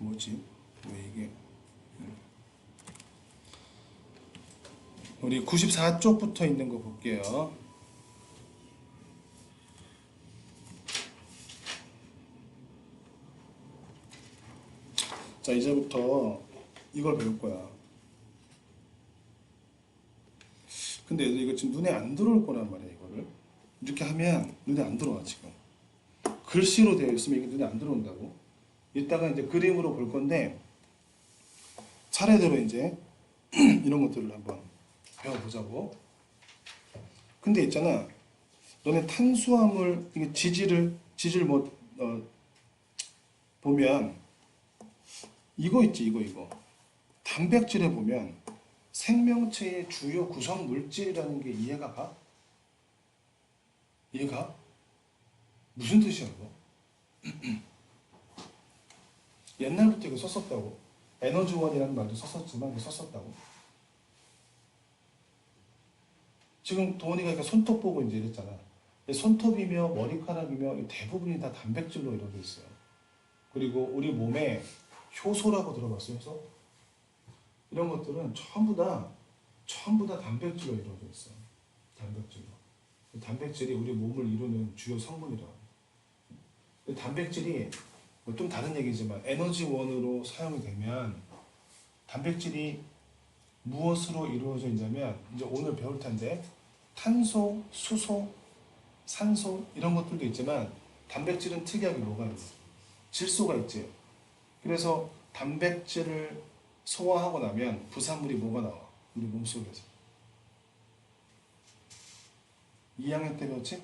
뭐지? 왜 이게? 우리 94쪽부터 있는 거 볼게요. 자, 이제부터 이걸 배울 거야. 근데 이거 지금 눈에 안 들어올 거란 말이야, 이거를. 이렇게 하면 눈에 안 들어와, 지금. 글씨로 되어 있으면 이게 눈에 안 들어온다고. 이따가 이제 그림으로 볼 건데, 차례대로 이제 이런 것들을 한번 배워보자고. 근데 있잖아, 너네 탄수화물, 이게 지질 뭐, 보면, 이거 있지, 이거. 단백질에 보면, 생명체의 주요 구성 물질이라는 게 이해가 가? 이해가? 무슨 뜻이야, 이거? 옛날부터 이거 썼었다고. 에너지원이라는 말도 썼었지만, 이거 썼었다고. 지금 도원이가 이렇게 손톱 보고 이제 이랬잖아. 손톱이며 머리카락이며 대부분이 다 단백질로 이루어져 있어요. 그리고 우리 몸에 효소라고 들어봤어요, 효소? 이런 것들은 전부 다 단백질로 이루어져 있어요. 단백질로. 단백질이 우리 몸을 이루는 주요 성분이라고. 단백질이 좀 다른 얘기지만 에너지원으로 사용이 되면 단백질이 무엇으로 이루어져 있냐면 이제 오늘 배울 텐데 탄소, 수소, 산소 이런 것들도 있지만 단백질은 특이하게 뭐가 있어? 질소가 있지. 그래서 단백질을 소화하고 나면 부산물이 뭐가 나와? 우리 몸속에서. 2학년 때 배웠지?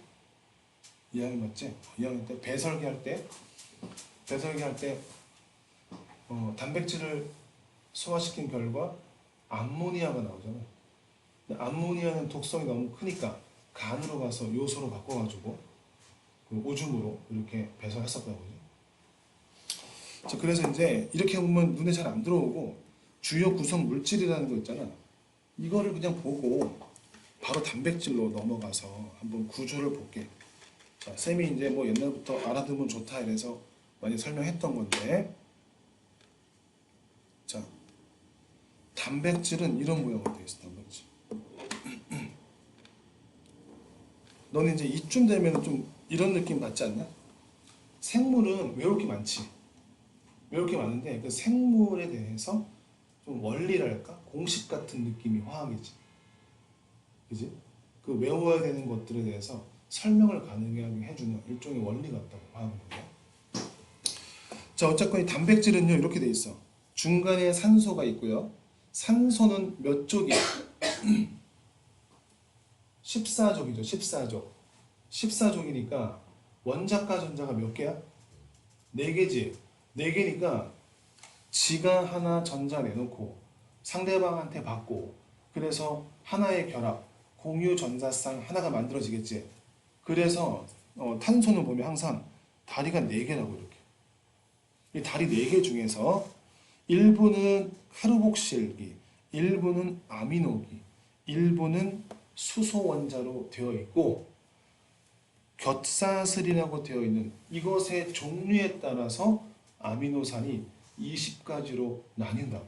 2학년 맞지? 2학년 때 배설기 할 때 단백질을 소화시킨 결과 암모니아가 나오잖아. 근데 암모니아는 독성이 너무 크니까 간으로 가서 요소로 바꿔가지고 오줌으로 이렇게 배설했었다고 그러죠. 자, 그래서 이제 이렇게 보면 눈에 잘 안 들어오고 주요 구성 물질이라는 거 있잖아. 이거를 그냥 보고 바로 단백질로 넘어가서 한번 구조를 볼게. 자, 쌤이 이제 뭐 옛날부터 알아두면 좋다 이래서 많이 설명했던 건데, 자, 단백질은 이런 모양으로 되어 있어. 단백질. 너는 이제 이쯤 되면 좀 이런 느낌 받지 않나? 생물은 외울 게 많지. 외울 게 많은데 그 생물에 대해서 좀 원리랄까? 공식 같은 느낌이 화학이지. 그지? 그 외워야 되는 것들에 대해서 설명을 가능하게 해주는 일종의 원리 같다고 화학은. 자, 어쨌건 이 단백질은요 이렇게 돼 있어. 중간에 산소가 있고요. 산소는 몇 쪽이야? 14족이죠. 14족. 14족이니까 원자과 전자가 몇 개야? 4개지. 4개니까 지가 하나 전자 내놓고 상대방한테 받고 그래서 하나의 결합, 공유 전자쌍 하나가 만들어지겠지. 그래서 탄소는 보면 항상 다리가 4개라고 이렇게. 이 다리 4개 중에서 일부는 카르복실기, 일부는 아미노기, 일부는 수소 원자로 되어 있고 곁사슬이라고 되어 있는 이것의 종류에 따라서 아미노산이 20가지로 나뉜다고.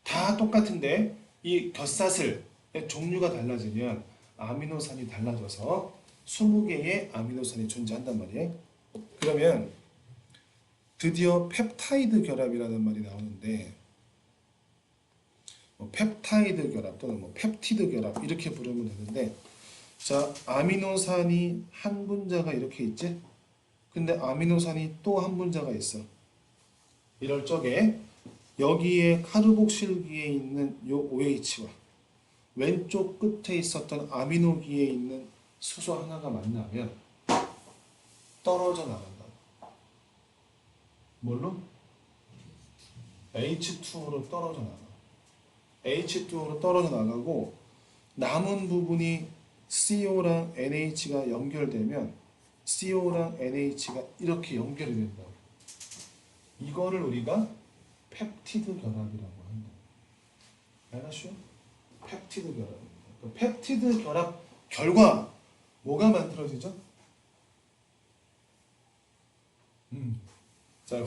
다 똑같은데 이 곁사슬의 종류가 달라지면 아미노산이 달라져서 20개의 아미노산이 존재한단 말이에요. 그러면 드디어 펩타이드 결합이라는 말이 나오는데 펩타이드 결합 또는 펩티드 결합 이렇게 부르면 되는데, 자, 아미노산이 한 분자가 이렇게 있지? 근데 아미노산이 또 한 분자가 있어. 이럴 적에 여기에 카르복실기에 있는 요 OH와 왼쪽 끝에 있었던 아미노기에 있는 수소 하나가 만나면 떨어져 나간다. 뭘로? H2로 떨어져 나가. H2로 떨어져 나가고 남은 부분이 CO랑 NH가 연결되면 CO랑 NH가 이렇게 연결이 된다고. 이거를 우리가 펩티드 결합이라고 한다. 알았슈? 펩티드 결합. 펩티드 결합 결과 뭐가 만들어지죠? 자,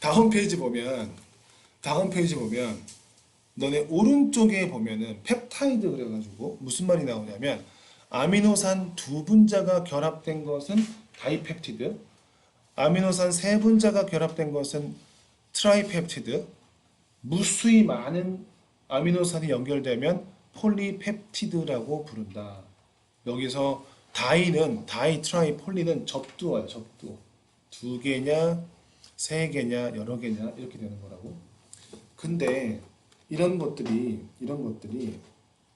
다음 페이지 보면 너네 오른쪽에 보면은 펩타이드 그래가지고 무슨 말이 나오냐면 아미노산 두 분자가 결합된 것은 다이펩티드, 아미노산 세 분자가 결합된 것은 트라이펩티드, 무수히 많은 아미노산이 연결되면 폴리펩티드라고 부른다. 여기서 다이, 트라이, 폴리는 접두어야, 접두. 두 개냐, 세 개냐, 여러 개냐 이렇게 되는 거라고. 근데 이런 것들이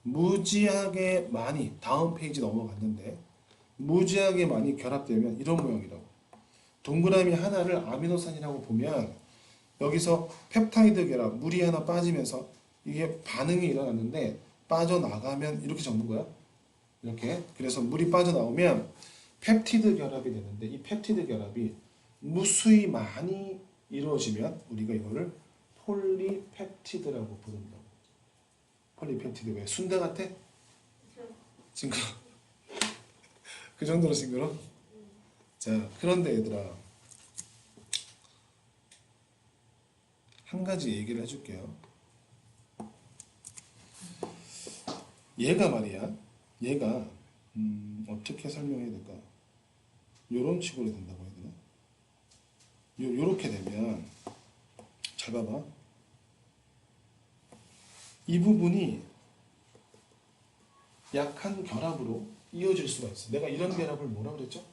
무지하게 많이 다음 페이지 넘어갔는데 무지하게 많이 결합되면 이런 모양이라고. 동그라미 하나를 아미노산이라고 보면 여기서 펩타이드 결합, 물이 하나 빠지면서 이게 반응이 일어났는데 빠져나가면 이렇게 적는 거야. 이렇게. 그래서 물이 빠져나오면 펩티드 결합이 되는데 이 펩티드 결합이 무수히 많이 이루어지면 우리가 이거를 폴리펩티드라고 부른다고. 폴리펩티드. 왜? 순대 같아? 징그러. 그 정도로 징그러? 자, 그런데 얘들아 한 가지 얘기를 해줄게요. 얘가 말이야. 얘가 어떻게 설명해야 될까? 요런 식으로 된다고 해야 되나? 요렇게 되면 잘 봐봐. 이 부분이 약한 결합으로 이어질 수가 있어. 내가 이런 결합을 뭐라 그랬죠?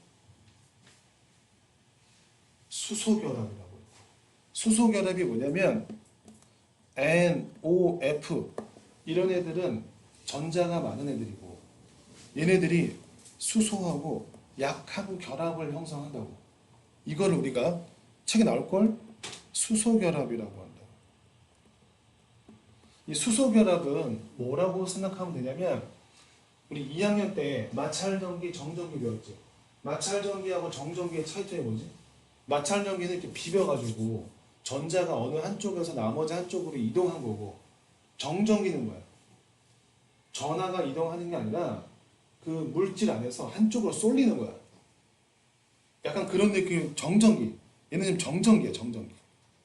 수소결합이라고 해요. 수소결합이 뭐냐면 NOF 이런 애들은 전자가 많은 애들이고 얘네들이 수소하고 약한 결합을 형성한다고. 이거를 우리가 책에 나올걸? 수소결합이라고 한다. 이 수소결합은 뭐라고 생각하면 되냐면 우리 2학년 때 마찰전기, 정전기 배웠지. 마찰전기하고 정전기의 차이점이 뭐지? 마찰전기는 이렇게 비벼가지고 전자가 어느 한쪽에서 나머지 한쪽으로 이동한 거고 정전기는 뭐야? 전하가 이동하는 게 아니라 그 물질 안에서 한쪽으로 쏠리는 거야. 약간 그런 느낌. 정전기. 얘는 지금 정전기야, 정전기.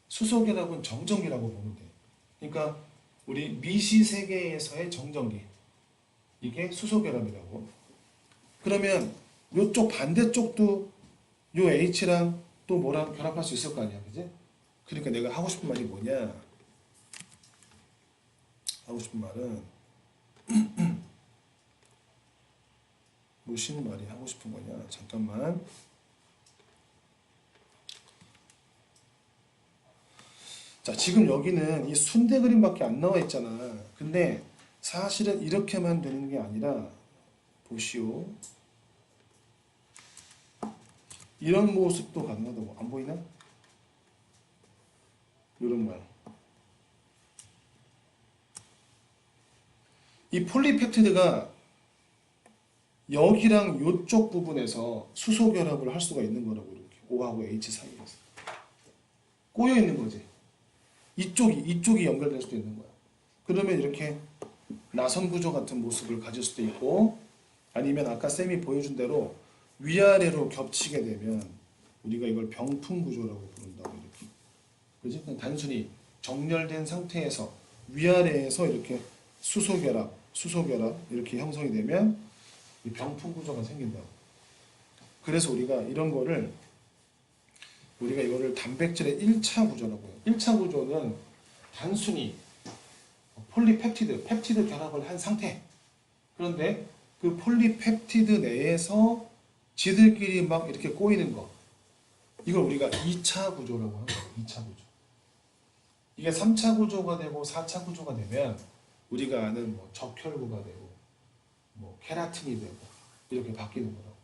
수소결합은 정전기라고 보면 돼. 그러니까 우리 미시 세계에서의 정전기. 이게 수소결합이라고. 그러면 요쪽 반대쪽도 요 H랑 또 뭐랑 결합할 수 있을 거 아니야, 그지? 그러니까 내가 하고 싶은 말이 뭐냐? 하고 싶은 말은 무슨 말이 하고 싶은 거냐? 잠깐만. 자, 지금 여기는 이 순대 그림밖에 안 나와 있잖아. 근데 사실은 이렇게만 되는 게 아니라 보시오. 이런 모습도 가능하다고. 안 보이나? 이런 모양. 이 폴리펩티드가 여기랑 이쪽 부분에서 수소 결합을 할 수가 있는 거라고. 이렇게 O하고 H 사이에서 꼬여 있는 거지. 이쪽이 연결될 수도 있는 거야. 그러면 이렇게 나선 구조 같은 모습을 가질 수도 있고, 아니면 아까 쌤이 보여준 대로 위아래로 겹치게 되면 우리가 이걸 병풍 구조라고 부른다고. 이렇게. 그지? 그냥 단순히 정렬된 상태에서 위아래에서 이렇게 수소 결합 이렇게 형성이 되면 이 병풍 구조가 생긴다고. 그래서 우리가 이거를 단백질의 1차 구조라고 해요. 1차 구조는 단순히 펩티드 결합을 한 상태. 그런데 그 폴리펩티드 내에서 지들끼리 막 이렇게 꼬이는 거. 이걸 우리가 2차 구조라고 하는 거예요. 2차 구조. 이게 3차 구조가 되고 4차 구조가 되면 우리가 아는 뭐 적혈구가 되고 뭐 케라틴이 되고 이렇게 바뀌는 거라고.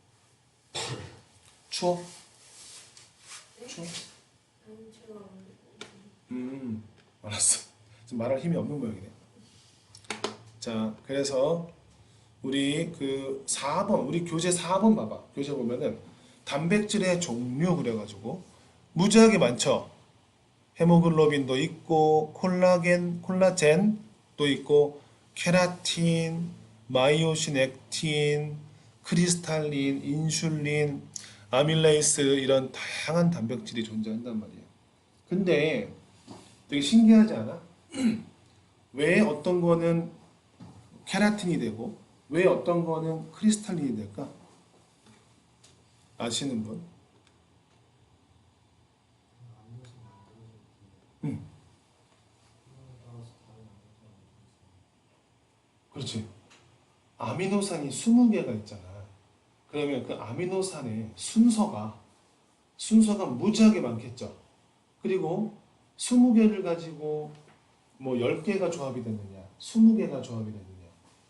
추워? 추워? 알았어. 지금 말할 힘이 없는 모양이네. 자, 그래서 우리 그 4번, 우리 교재 4번 봐봐. 교재 보면은 단백질의 종류 그래가지고 무지하게 많죠. 헤모글로빈도 있고 콜라겐도 있고 케라틴, 마이오신, 액틴, 크리스탈린, 인슐린, 아밀레이스 이런 다양한 단백질이 존재한단 말이에요. 근데 되게 신기하지 않아? 왜 어떤 거는 케라틴이 되고 왜 어떤 거는 크리스탈린이 될까? 아시는 분? 응, 그렇지. 아미노산이 20개가 있잖아. 그러면 그 아미노산의 순서가 무지하게 많겠죠. 그리고 20개를 가지고 뭐 10개가 조합이 됐느냐, 20개가 조합이 됐느냐.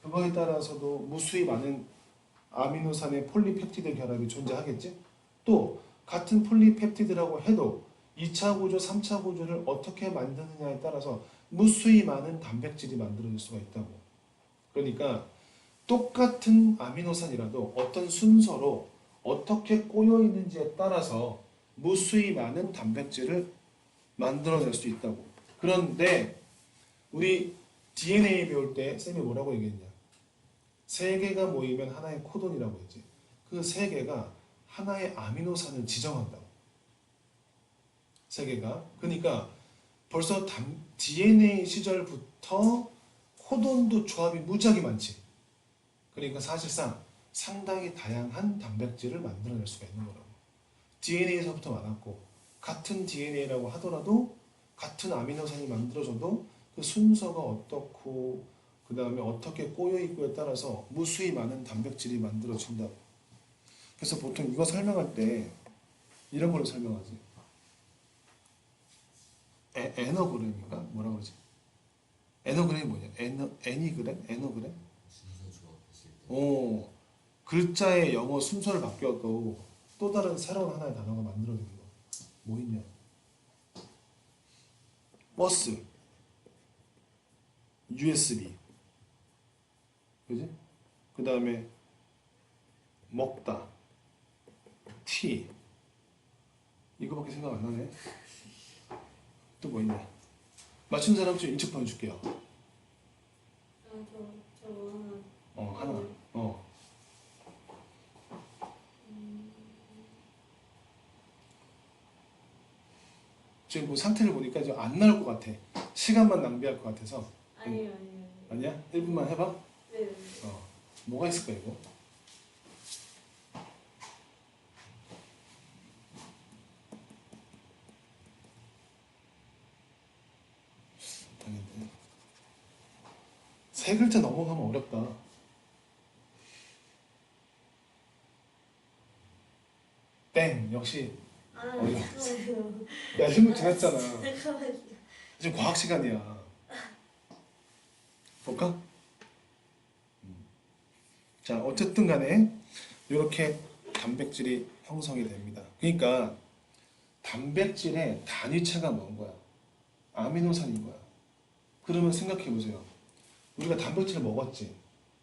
그거에 따라서도 무수히 많은 아미노산의 폴리펩티드 결합이 존재하겠지? 또 같은 폴리펩티드라고 해도 2차 구조, 3차 구조를 어떻게 만드느냐에 따라서 무수히 많은 단백질이 만들어질 수가 있다고. 그러니까 똑같은 아미노산이라도 어떤 순서로 어떻게 꼬여 있는지에 따라서 무수히 많은 단백질을 만들어낼 수 있다고. 그런데 우리 DNA 배울 때 쌤이 뭐라고 얘기했냐? 세 개가 모이면 하나의 코돈이라고 했지. 그 세 개가 하나의 아미노산을 지정한다고. 세 개가. 그러니까 벌써 DNA 시절부터 코돈도 조합이 무지하게 많지. 그러니까 사실상 상당히 다양한 단백질을 만들어낼 수가 있는 거라고. DNA에서부터 많았고 같은 DNA라고 하더라도 같은 아미노산이 만들어져도 그 순서가 어떻고 그 다음에 어떻게 꼬여 있고에 따라서 무수히 많은 단백질이 만들어진다고. 그래서 보통 이거 설명할 때 이런 걸로 설명하지. 에너그램인가? 뭐라 그러지? 에너그램이 뭐냐? 애니그램? 에너그램? 순서 조합했을 때 오, 글자의 영어 순서를 바뀌어도 또 다른 새로운 하나의 단어가 만들어지는 거. 뭐 있냐? 버스, USB, 그지? 그 다음에 먹다, 티. 이거밖에 생각 안 나네. 또 뭐 있냐? 맞춘 사람 좀 인증 보내줄게요. 하나. 지금 뭐 상태를 보니까 좀 안 나올 것 같아. 시간만 낭비할 것 같아서. 아니요. 아니야? 1분만 해봐. 네. 뭐가 있을까 이거? 아닌데. 세 글자 넘어가면 어렵다. 땡. 역시. 잠깐만요. 야, 1분 지났잖아. 잠깐만요. 지금 과학 시간이야. 볼까? 자, 어쨌든 간에 이렇게 단백질이 형성이 됩니다. 그러니까 단백질의 단위체가 뭔 거야? 아미노산인 거야. 그러면 생각해 보세요. 우리가 단백질을 먹었지.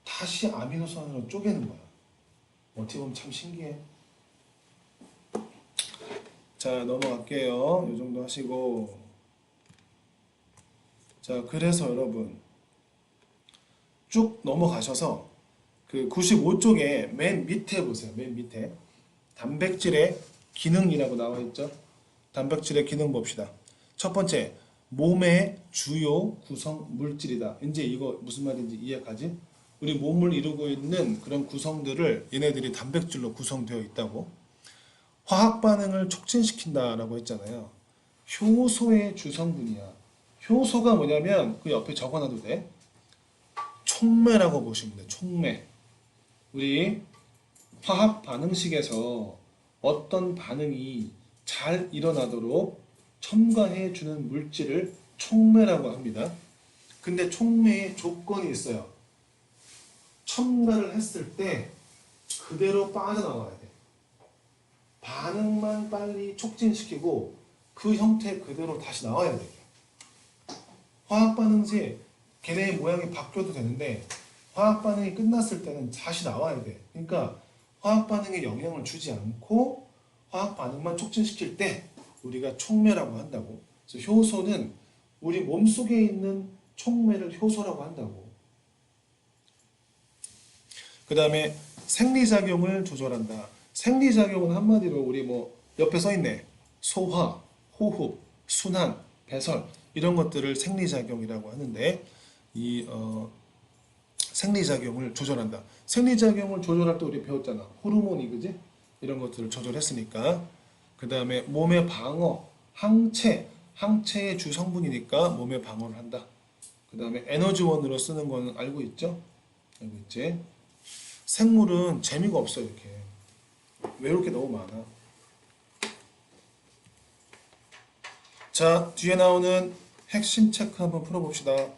다시 아미노산으로 쪼개는 거야. 어떻게 보면 참 신기해. 자, 넘어갈게요. 이 정도 하시고. 자, 그래서 여러분 쭉 넘어가셔서 그 95쪽에 맨 밑에 보세요. 맨 밑에 단백질의 기능이라고 나와 있죠. 단백질의 기능 봅시다. 첫 번째, 몸의 주요 구성 물질이다. 이제 이거 무슨 말인지 이해가지? 우리 몸을 이루고 있는 그런 구성들을 얘네들이 단백질로 구성되어 있다고. 화학 반응을 촉진시킨다라고 했잖아요. 효소의 주성분이야. 효소가 뭐냐면 그 옆에 적어놔도 돼. 촉매라고 보시면 돼. 촉매. 우리 화학 반응식에서 어떤 반응이 잘 일어나도록 첨가해 주는 물질을 촉매라고 합니다. 근데 촉매에 조건이 있어요. 첨가를 했을 때 그대로 빠져나와야 돼. 반응만 빨리 촉진시키고 그 형태 그대로 다시 나와야 돼. 화학 반응 시 걔네의 모양이 바뀌어도 되는데 화학 반응이 끝났을 때는 다시 나와야 돼. 그러니까 화학 반응에 영향을 주지 않고 화학 반응만 촉진시킬 때 우리가 촉매라고 한다고. 그래서 효소는 우리 몸속에 있는 촉매를 효소라고 한다고. 그 다음에 생리작용을 조절한다. 생리작용은 한마디로 우리 뭐 옆에 써있네. 소화, 호흡, 순환, 배설 이런 것들을 생리작용이라고 하는데 이 생리작용을 조절한다. 생리작용을 조절할 때 우리 배웠잖아. 호르몬이 그지? 이런 것들을 조절했으니까. 그 다음에 몸의 방어, 항체의 주 성분이니까 몸의 방어를 한다. 그 다음에 에너지원으로 쓰는 거는 알고 있죠? 알고 있지? 생물은 재미가 없어 이렇게. 외울 게 너무 많아. 자, 뒤에 나오는 핵심 체크 한번 풀어봅시다.